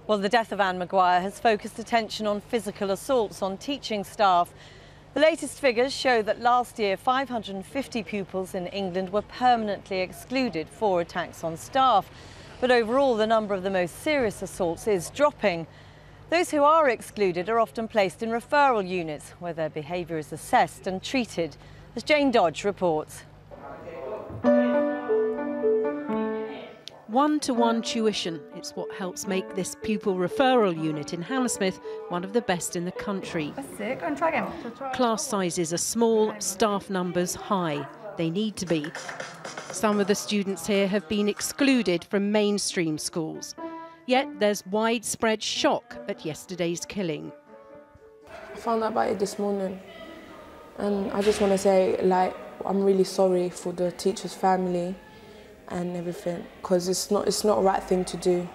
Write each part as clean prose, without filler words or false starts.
Well, the death of Anne Maguire has focused attention on physical assaults on teaching staff. The latest figures show that last year 550 pupils in England were permanently excluded for attacks on staff. But overall, the number of the most serious assaults is dropping. Those who are excluded are often placed in referral units where their behaviour is assessed and treated, as Jane Dodge reports. One-to-one tuition. It's what helps make this pupil referral unit in Hammersmith one of the best in the country. That's it. Go and try again. Class sizes are small, staff numbers high. They need to be. Some of the students here have been excluded from mainstream schools. Yet there's widespread shock at yesterday's killing. I found out about it this morning, and I just want to say, I'm really sorry for the teacher's family and everything, because it's not a right thing to do.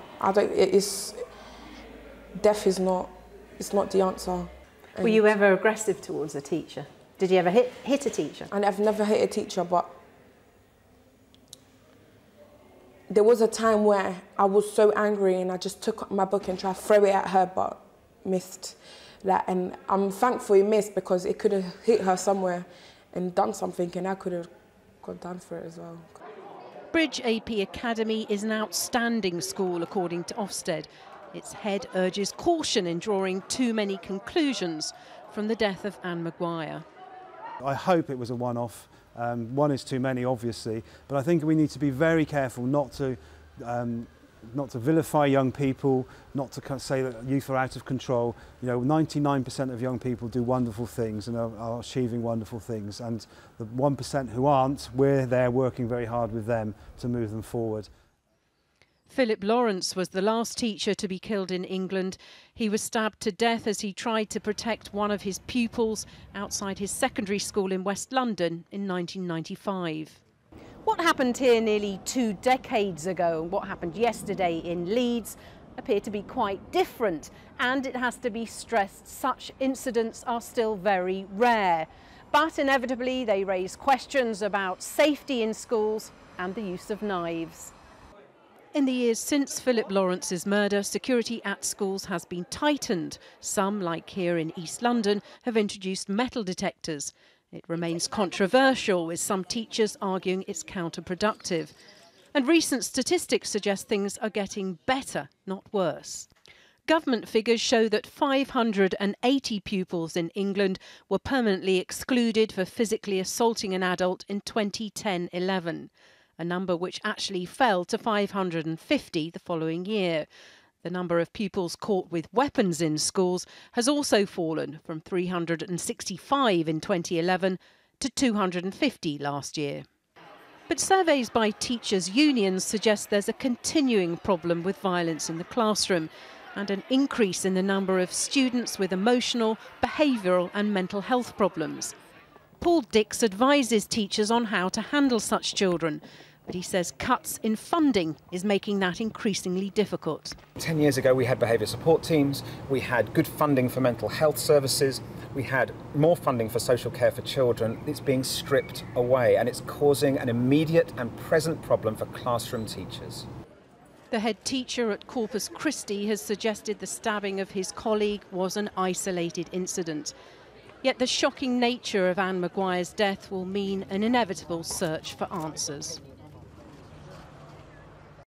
Death is not the answer. Were you ever aggressive towards a teacher? Did you ever hit a teacher? And I've never hit a teacher, but there was a time where I was so angry and I just took my book and tried to throw it at her, but missed. And I'm thankful it missed, because it could have hit her somewhere and done something, and I could have gone down for it as well. Bridge AP Academy is an outstanding school, according to Ofsted. Its head urges caution in drawing too many conclusions from the death of Anne Maguire. I hope it was a one-off. One is too many, obviously, but I think we need to be very careful not to vilify young people, not to say that youth are out of control. 99% of young people do wonderful things and are achieving wonderful things, and the 1% who aren't, we're there working very hard with them to move them forward. Philip Lawrence was the last teacher to be killed in England. He was stabbed to death as he tried to protect one of his pupils outside his secondary school in West London in 1995. What happened here nearly 2 decades ago and what happened yesterday in Leeds appear to be quite different, and it has to be stressed such incidents are still very rare. But inevitably they raise questions about safety in schools and the use of knives. In the years since Philip Lawrence's murder, security at schools has been tightened. Some, like here in East London, have introduced metal detectors. It remains controversial, with some teachers arguing it's counterproductive. And recent statistics suggest things are getting better, not worse. Government figures show that 580 pupils in England were permanently excluded for physically assaulting an adult in 2010-11, a number which actually fell to 550 the following year. The number of pupils caught with weapons in schools has also fallen from 365 in 2011 to 250 last year. But surveys by teachers' unions suggest there's a continuing problem with violence in the classroom and an increase in the number of students with emotional, behavioural and mental health problems. Paul Dix advises teachers on how to handle such children, but he says cuts in funding is making that increasingly difficult. 10 years ago we had behaviour support teams, we had good funding for mental health services, we had more funding for social care for children. It's being stripped away, and it's causing an immediate and present problem for classroom teachers. The head teacher at Corpus Christi has suggested the stabbing of his colleague was an isolated incident. Yet the shocking nature of Anne Maguire's death will mean an inevitable search for answers.